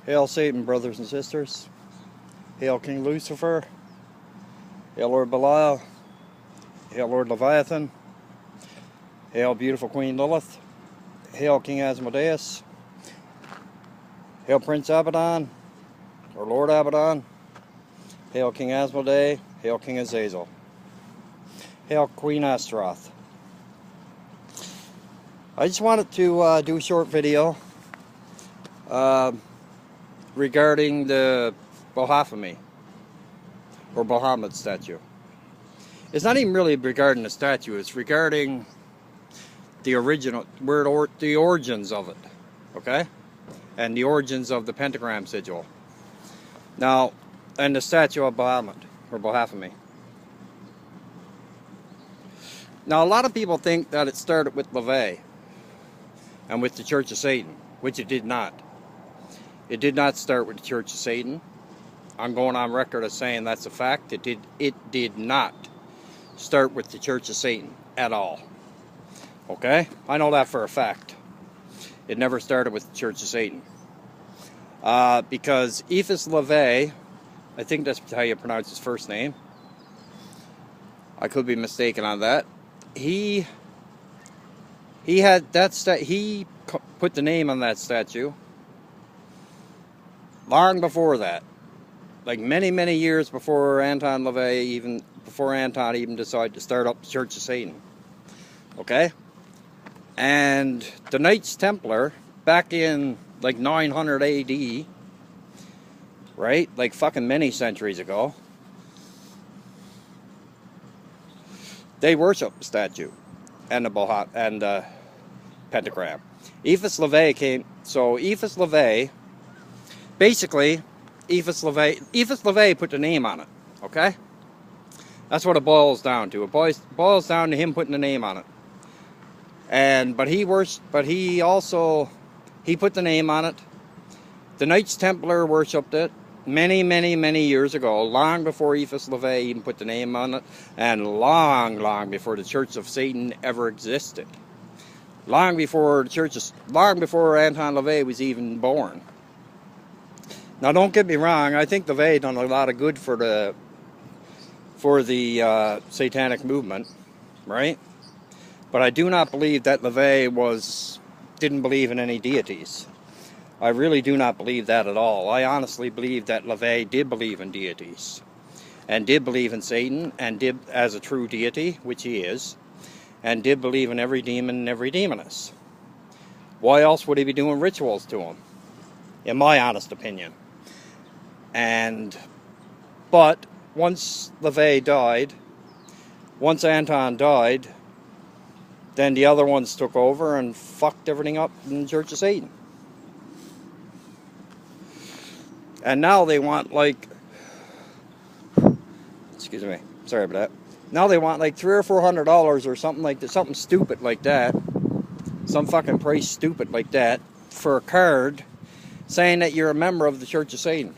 Hail Satan, brothers and sisters. Hail King Lucifer. Hail Lord Belial. Hail Lord Leviathan. Hail beautiful Queen Lilith. Hail King Asmodeus. Hail Prince Abaddon, or Lord Abaddon. Hail King Asmodee. Hail King Azazel. Hail Queen Astaroth. I just wanted to do a short video regarding the Baphomet, or Baphomet statue. It's not even really regarding the statue, it's regarding the the origins of it, okay? And the origins of the pentagram sigil. Now, and the statue of Baphomet, or Baphomet. Now, a lot of people think that it started with LaVey and with the Church of Satan, which it did not. It did not start with the Church of Satan. I'm going on record as saying that's a fact. It did not start with the Church of Satan at all. Okay? I know that for a fact. It never started with the Church of Satan. Because Ephus LaVey, I think that's how you pronounce his first name. I could be mistaken on that. He had that he put the name on that statue long before that, like many years before Anton LaVey, even before Anton even decided to start up the Church of Satan. Okay, and the Knights Templar back in like 900 AD, right? Like fucking many centuries ago. They worship the statue and the pentagram. Ephus LaVey came. So Ephus LaVey, basically, Ephus LaVey put the name on it. Okay, that's what it boils down to. It boils down to him putting the name on it. But he put the name on it. The Knights Templar worshipped it many years ago, long before Ephus LaVey even put the name on it, and long before the Church of Satan ever existed. Long before Anton LaVey was even born. Now, don't get me wrong. I think LaVey done a lot of good for the satanic movement, right? But I do not believe that LaVey didn't believe in any deities. I really do not believe that at all. I honestly believe that LaVey did believe in deities, and did believe in Satan, and did as a true deity, which he is, and did believe in every demon and every demoness. Why else would he be doing rituals to them? In my honest opinion. But once LaVey died, once Anton died, then the other ones took over and fucked everything up in the Church of Satan. And now they want like, excuse me, sorry about that. Now they want like $300 or $400 or something like that, something stupid like that, some fucking price stupid like that, for a card saying that you're a member of the Church of Satan,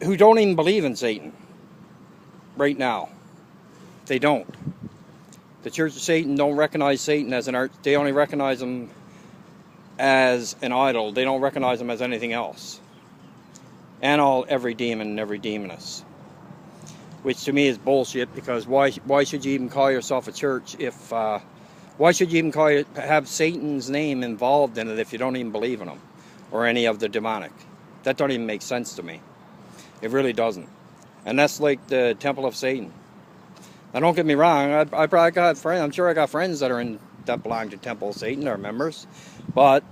who don't even believe in Satan right now. They don't. The Church of Satan don't recognize Satan as an art. They only recognize him as an idol. They don't recognize him as anything else. And every demon and every demoness. Which to me is bullshit, because why should you even call yourself a church if why should you even have Satan's name involved in it if you don't even believe in him or any of the demonic? That don't even make sense to me. It really doesn't. And that's like the Temple of Satan. Now, don't get me wrong. I probably got friends. I'm sure I got friends that belong to Temple of Satan, or members, but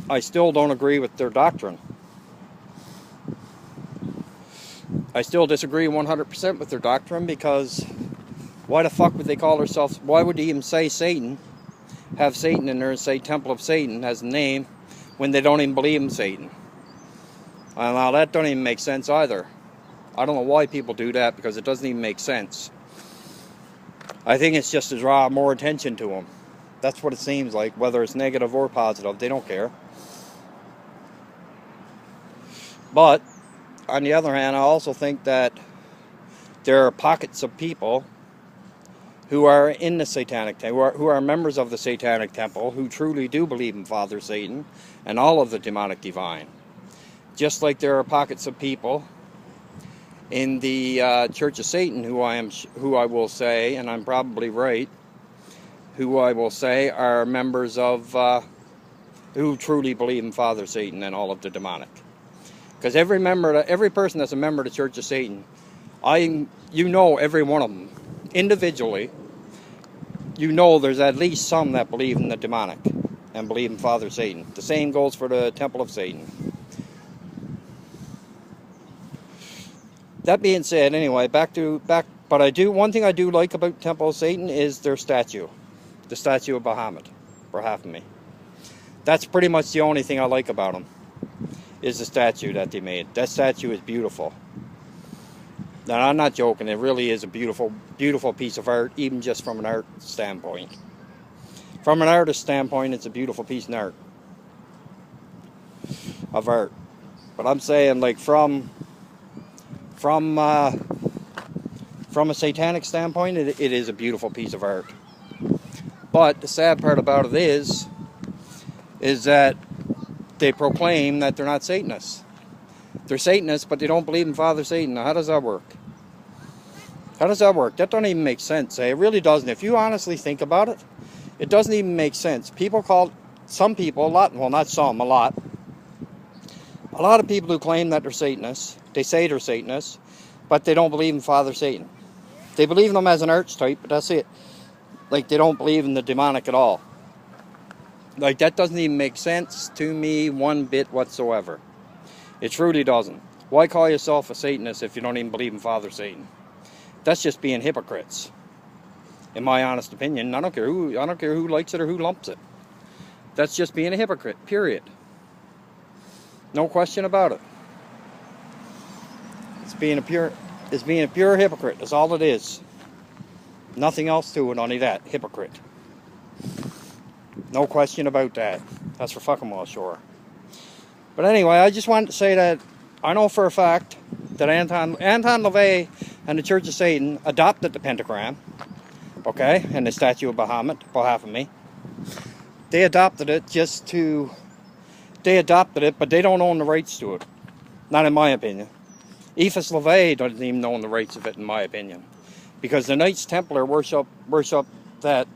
I still don't agree with their doctrine. I still disagree 100% with their doctrine, because why the fuck would they call themselves? Why would they even say Satan? Have Satan in there and say Temple of Satan as a name when they don't even believe in Satan? Now that don't even make sense either. I don't know why people do that, because it doesn't even make sense. I think it's just to draw more attention to them. That's what it seems like, whether it's negative or positive. They don't care. But, on the other hand, I also think that there are pockets of people who are in the Satanic Temple, who are members of the Satanic Temple, who truly do believe in Father Satan and all of the demonic divine. Just like there are pockets of people in the Church of Satan who I will say, and I'm probably right, who I will say are members of, who truly believe in Father Satan and all of the demonic. Because every person that's a member of the Church of Satan, you know every one of them individually. You know there's at least some that believe in the demonic and believe in Father Satan. The same goes for the Temple of Satan. That being said, anyway, but one thing I do like about the Temple of Satan is their statue, the statue of Baphomet. That's pretty much the only thing I like about them, is the statue that they made. That statue is beautiful. Now, I'm not joking. It really is a beautiful, beautiful piece of art, even just from an art standpoint. From an artist standpoint, it's a beautiful piece of art. But I'm saying, like, from a satanic standpoint, it is a beautiful piece of art. But the sad part about it is that they proclaim that they're not Satanists. They're Satanists, but they don't believe in Father Satan. Now, how does that work? How does that work? That doesn't even make sense. It really doesn't. If you honestly think about it, it doesn't even make sense. Some people, a lot, well, not some, a lot of people who claim that they're Satanists, they say they're Satanists, but they don't believe in Father Satan. They believe in him as an archetype, but that's it. Like, they don't believe in the demonic at all. Like, that doesn't even make sense to me one bit whatsoever. It truly doesn't. Why call yourself a Satanist if you don't even believe in Father Satan? That's just being hypocrites, in my honest opinion. I don't care who likes it or who lumps it. That's just being a hypocrite, period. No question about it. It's being a pure hypocrite. That's all it is. Nothing else to it, only that. Hypocrite. No question about that. That's for fucking well sure. But anyway, I just wanted to say that I know for a fact that Anton LaVey and the Church of Satan adopted the pentagram, okay, and the statue of Baphomet. They adopted it but they don't own the rights to it. Not in my opinion. Ephus LaVey doesn't even own the rights of it, in my opinion. Because the Knights Templar worship that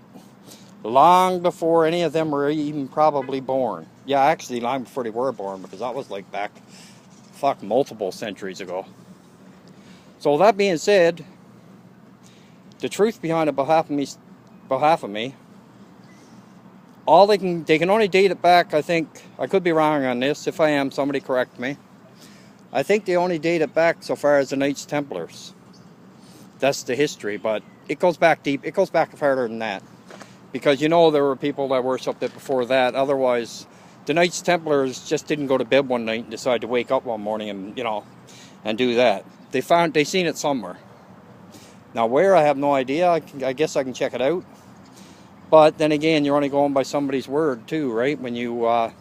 long before any of them were even probably born. Yeah, actually long before they were born, because that was like back, multiple centuries ago. So that being said, the truth behind the Baphomet, they can only date it back, I think, I could be wrong on this, if I am, somebody correct me. I think they only date it back so far as the Knights Templars. That's the history, but it goes back deep, it goes back farther than that. Because you know there were people that worshipped it before that. Otherwise, the Knights Templars just didn't go to bed one night and decide to wake up one morning and, and do that. They seen it somewhere. Now where, I have no idea. I guess I can check it out. But then again, you're only going by somebody's word too, right? When you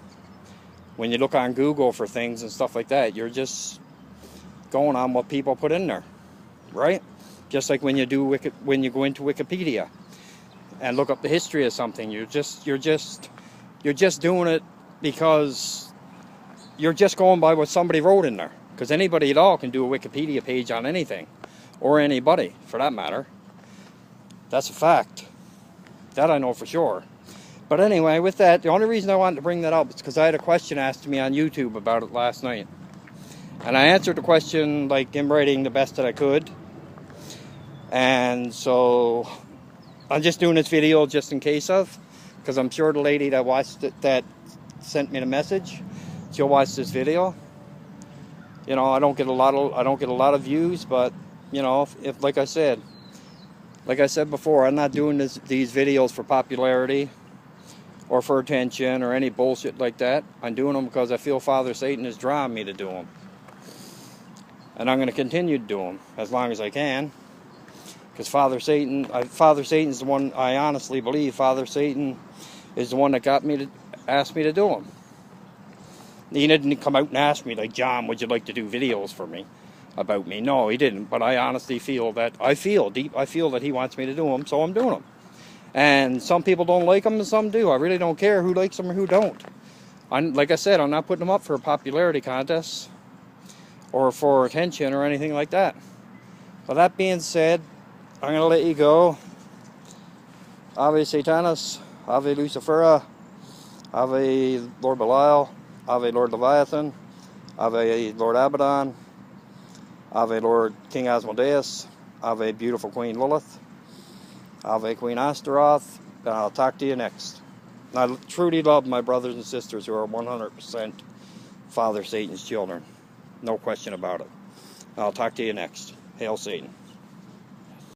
look on Google for things and stuff like that, you're just going on what people put in there, right? Just like when you go into Wikipedia and look up the history of something, you're just doing it because you're just going by what somebody wrote in there. Because anybody at all can do a Wikipedia page on anything, or anybody for that matter. That's a fact. That I know for sure. But anyway, with that, the only reason I wanted to bring that up is because I had a question asked to me on YouTube about it last night. And I answered the question, like, in writing the best that I could. And so I'm just doing this video just in case of, because I'm sure the lady that watched it, that sent me the message, she'll watch this video. I don't get a lot of views, but if like I said before, I'm not doing these videos for popularity or for attention or any bullshit like that. I'm doing them because I feel Father Satan is drawing me to do them. And I'm going to continue to do them as long as I can. Because Father Satan's the one, I honestly believe Father Satan is the one that asked me to do them. He didn't come out and ask me, like, John, would you like to do videos for me? about me. No, he didn't. But I honestly feel that, I feel that he wants me to do them, so I'm doing them. And some people don't like them and some do. I really don't care who likes them or who don't. Like I said, I'm not putting them up for a popularity contest or for attention or anything like that. But that being said, I'm going to let you go. Ave Satanas, Ave Lucifera, Ave Lord Belial, Ave Lord Leviathan, Ave Lord Abaddon, Ave Lord King Asmodeus, Ave Beautiful Queen Lilith, Ave Queen Astaroth, and I'll talk to you next. I truly love my brothers and sisters who are 100% Father Satan's children. No question about it. I'll talk to you next. Hail Satan.